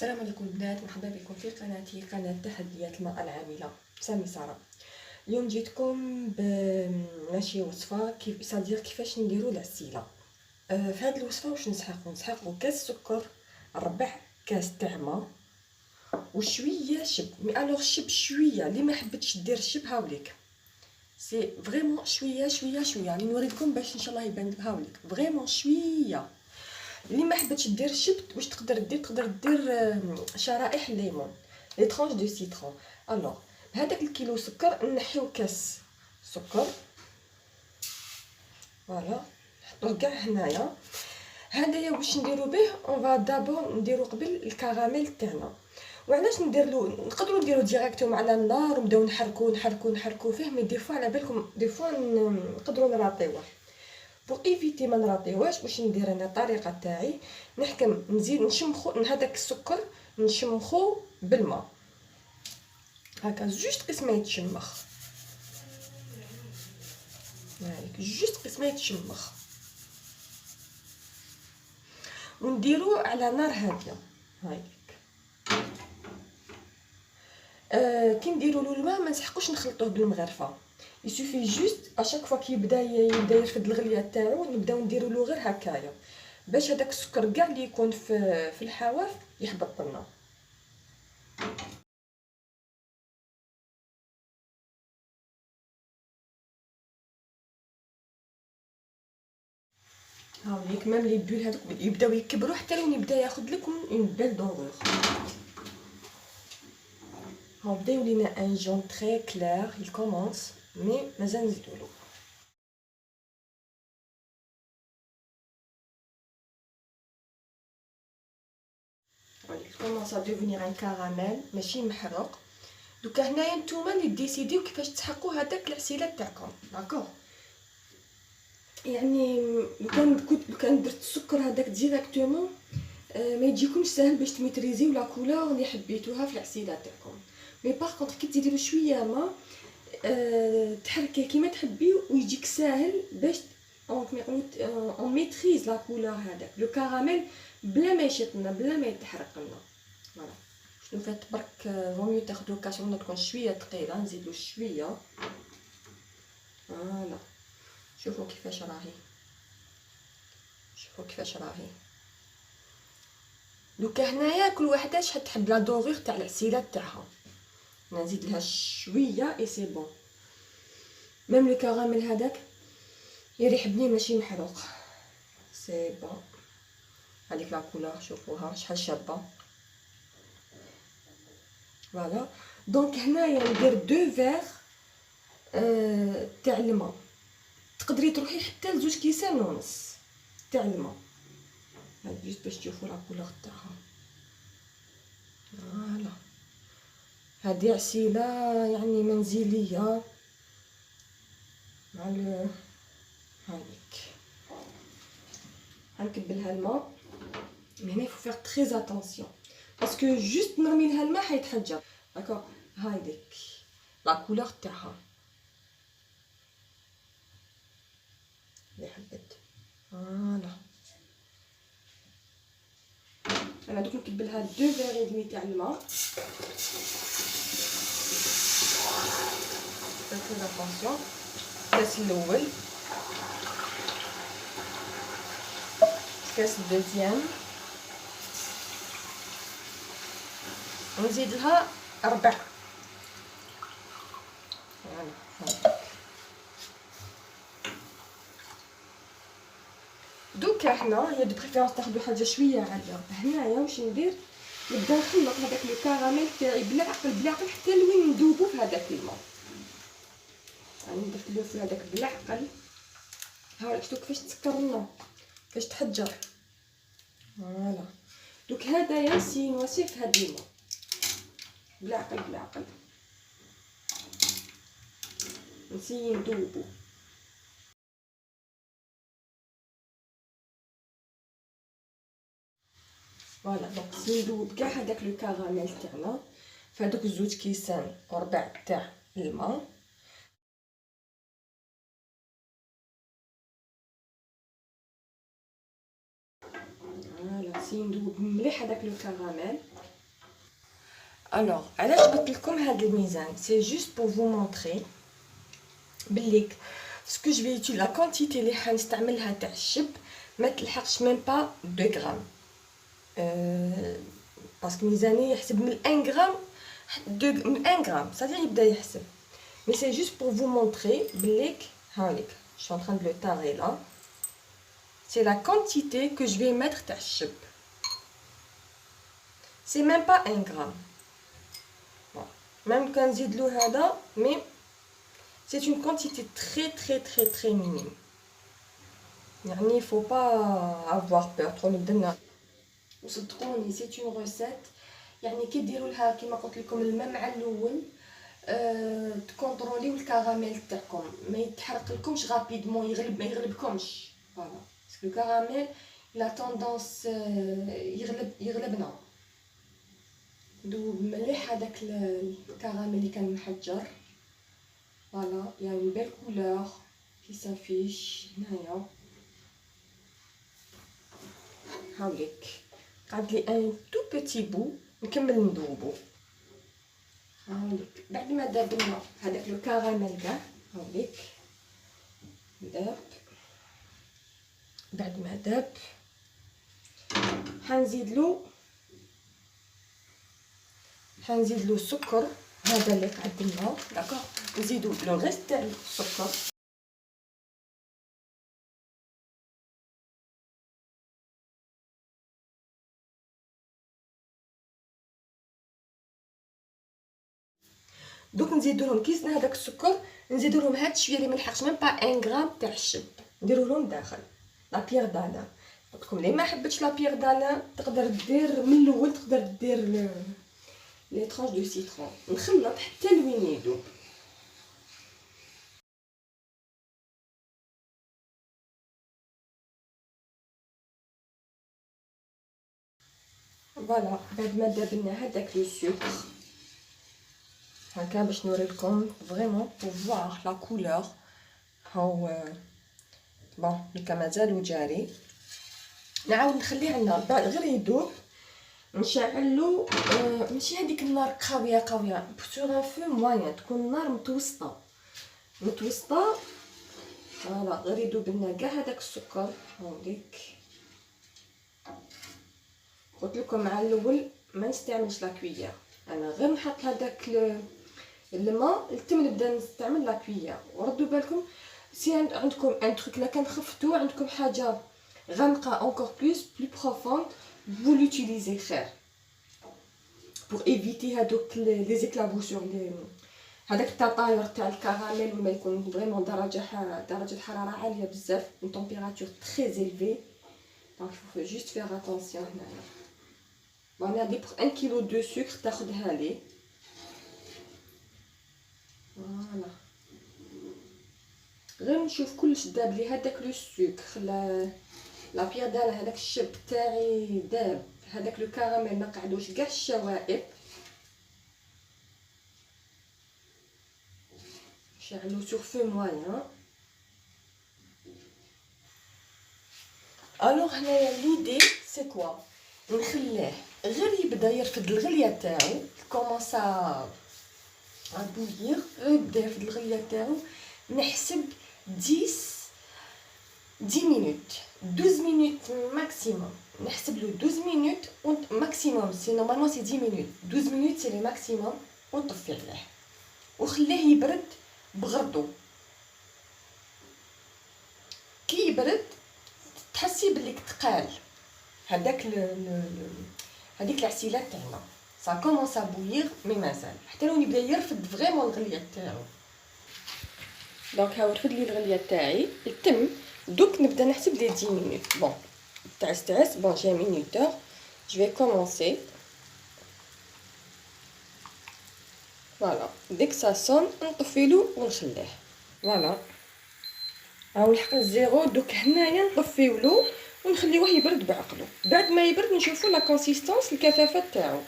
السلام عليكم البنات، مرحبا بكم في قناتي قناة تحديات المرأة العاملة سامي سارة. اليوم جيتكم بماشي وصفة كيفاش نديرو العسيلة. في هذه الوصفة واش نسحقو كاس سكر، ربع كاس تاع ما وشويه شب. مي الوغ شب شويه، اللي ما حبتش دير شب هاوليك سي فريمون شويه شويه شويه، راني نوريكم باش ان شاء الله يبان هاوليك فريمون شويه. اللي ما حبتش دير الشبت واش تقدر دير شرائح الليمون، لي ترونش دو سيترون. الوغ بهذاك الكيلو سكر نحيو كاس سكر، فوالا نحطوه كاع هنايا. هذايا واش نديرو به؟ اون فا دابور نديرو قبل الكراميل تاعنا. وعلاش نديرلو؟ نقدروا نديرو ديريكتوم على النار ونبداو نحركو فيه، مي دي فوا على بالكم دي فوا نقدروا نراطيوه. بور ايفيتي ما نراطيوهاش واش ندير انا الطريقه تاعي، نحكم نزيد نشمخو هذاك السكر، نشمخو بالماء هكا جوست قسم ما يتشمخ، هايك جوست قسم ما يتشمخ، ونديرو على نار هاديه هايك. كي نديرو له الماء ما نسحقوش نخلطوه بالمغرفه، يسوفي جوست اشاك فوا كي يبدا يرفد الغليه تاعو نبداو نديرو له غير هكايا باش هذاك السكر كاع اللي يكون في الحواف يحبط لنا. هاوليك ميم لي بول هذوك يبداو يكبروا حتى لون يبدا ياخذ لكم اون بيل دونغور. هاو بدا يولينا ان جون تري كلير، il commence مي مازال نزيدولو. هاوليك كومونس ا ديفينير ان كراميل ماشي محروق. دوكا هنايا نتوما اللي ديسيديو كيفاش تسحقوا هذاك العسيله تاعكم، داكوغ. يعني لو كان درت السكر هذاك ديريكتومون ما يجيكمش ساهل باش تميتريزيو لا كولور اللي حبيتوها في العسيله تاعكم. مي باغ كونطخ كي تزيدوا شويه ما تحركيه كيما تحبيو ويجيك ساهل باش اون ميتريز لا كولور هذاك لو كراميل بلا ما يشطنا بلا ما يتحرق لنا. فوالا شنو فات برك فوميو تاخذوا كاسرونه تكون شويه ثقيله، نزيدوا شويه. فوالا شوفوا كيفاش راهي، شوفوا كيفاش راهي. دوكا هنايا كل وحده شحال تحب لا دوغور تاع العسيله تاعها، نزيد لها شويه اي سي بون. ميم لو كراميل هذاك يريح بنين ماشي محروق، سي بون. هذيك لا كولور شوفوها شحال شابه. فوالا دونك هنايا ندير 2 فيغ تاع الماء، تقدري تروحي حتى لزوج كيسان ونص تاع الماء، هاد جوست باش تشوفوا لا كولور تاعها. فوالا هذه عسيله يعني منزليه مع هايك. غنكبلها الماء من هنا، يفو فيغ تري اتونسيون باسكو جوست نرمي لها الماء حيتحجر، داكوغ. هايديك لا كولور تاعها اللي حبيت. فوالا انا دوك نكبلها 2 فيغ دمي تاع الماء، تري اتونسيون. الكاس الاول، الكاس الدوزيام، ونزيد لها 4. فوالا دوكا حنا هي دو بريفيرونس تاخدو حاجه شويه عاليه. هنايا واش ندير؟ نبدا نخلط هذاك لو كراميل تاعي بالعقل بالعقل حتى لوين ندوبو في هذاك الماء. راني ندخلو في هذاك بالعقل. ها شفتو كيفاش تسكر لنا كيفاش تحجر. فوالا دوك هدايا نسيي نواسيه في هاد الماء بالعقل بالعقل، نسيي ندوبو. فوالا دونك نسيي ندوب كاع هذاك لو كراميل تاعنا في هذوك زوج كيسان وربع تاع الماء. فوالا نسيي ندوب مليح هذاك لو كراميل. الوغ علاش قلت لكم هذا الميزان؟ سي جوست بور فو مونطري بلي سكو جو في لا كونتيتي اللي حنستعملها تاع الشب ما تلحقش ميم با 2 غرام. باسكو ميزاني يحسب من 1 غرام من 1 غرام صافي يبدا يحسب. مي سي جوست بور فو مونطري بليك هاوليك je suis en train de le tarer là. C'est la quantité que je vais mettre تاع الشب. C'est même pas 1 gramme. Bon. Même quand نزيد له هذا mais c'est une quantité très minime. يعني il faut pas avoir peur trop نبدا وصدقوني c'est une recette يعني كي ديروا لها كيما قلت لكم الماء مع الاول تكونطروليو الكراميل تاعكم ما يتحرق لكمش غابيدمون ما يغلبكمش فوالا باسكو الكراميل لا توندونس يغلبنا. دوب مليح هذاك الكراميل اللي كان محجر فوالا يا اون بيل كولور كي سافيش هنايا. هاوليك قعد لي ان تو بوتي بو نكمل ندوبو. هاوليك بعد ما داب لنا هذاك لو كراميل كاع هاوليك داب. بعد ما داب حنزيد له السكر هذا اللي قعد لنا داكوغ. نزيدو لو ريست تاع السكر دوك نزيدو لهم كي زدنا هذاك السكر نزيدو لهم هاد شويه اللي ما لحقش ميم با 1 غرام تاع الشب نديرو لهم داخل لا بيغ دالان. قلت لكم اللي ما حبتش لا بيغ دالان تقدر دير من الاول تقدر دير لي ترونش دو سيترون نخلط حتى لوين يذوب. فوالا بعد ما دابنا هذاك لو سكر هكا باش نوريلكم فريمون بور فوار لا كولور هاو بون هكا مازالو جاري. نعاود نخليه على النار بعد غير يذوب نشعلو ماشي هذيك النار قويه سور ان فو موين تكون النار متوسطه فوالا غير يذوب لنا كاع هذاك السكر هاوليك. قلت لكم مع الاول ما نستعملش لا كويير انا غير نحط هذاك الماء التم نبدا نستعمل لا كويير. وردوا بالكم سي عندكم ان تروك لا كان خفتو عندكم حاجه غامقه encore plus profonde vous l'utilisez خير pour éviter هذوك les éclaboussures هذاك التطاير تاع الكراميل وما يكون فريمون درجه حراره عاليه بزاف une température très élevée donc il faut juste faire attention هنايا. وانا دي بور 1 كيلو دو سكر تاخذها لي فوالا غير نشوف كلش داب لي هذاك لو سكر لا بيغ دال هذاك الشب تاعي داب هذاك لو كراميل ما قعدوش كاع الشوائب. شعلو سور فو موين. الوغ هنايا ليدي سي كوا نخليه غير يبدا يرفد الغليه تاعو كومونسا بويير يبدا يرفد الغليه تاعو نحسب 10 minutes 12 minutes maximum نحسب له 12 minutes maximum سي نورمالمون سي 10 minutes 12 minutes سي لي ماكسيموم ونطفي عليه وخليه يبرد بغردو. كي يبرد تحسي بلي تقال هذاك هذيك العسيلات تاعنا سا كومونس ا بوير مي مازال حتى لو يبدا يرفد فريمون الغليه تاعو. دونك ها رفد لي الغليه تاعي التم دوك نبدا نحسب لي 10 minutes. بون تعس بون جي مينوتور جو في كومونسي فوالا ديك سا سون نطفيلو ونخليه فوالا هاو الحق الزيرو. دوك هنايا نطفيولو ونخليوه يبرد بعقلو. بعد ما يبرد نشوفو لا كونسيستانس الكثافه تاعو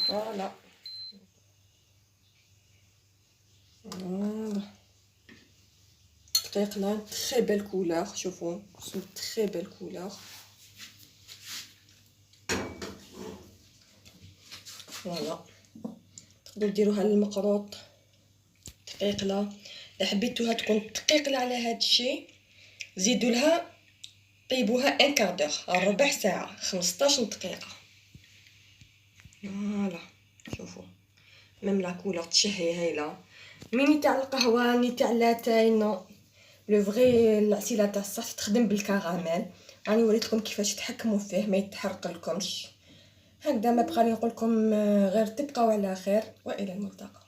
فوالا. دقيق لا تري بيل كولور شوفوا سو تري بيل كولور فوالا تقدروا ديروها للمقروط دقيقله. الا حبيتوها تكون دقيقله على هذا الشيء زيدوا لها طيبوها ان كاردور ربع ساعه 15 دقيقه. فوالا شوفوا ميم لا كولور تشهي هايله، ميني تاع القهوه ني تاع لاتاي نو لو فغي. العسيله تاع الصح تخدم بالكراميل، راني وريتكم كيفاش تحكموا فيه ما يتحرق لكمش. هكذا ما بقى لي نقول لكم غير تبقاو على خير والى الملتقى.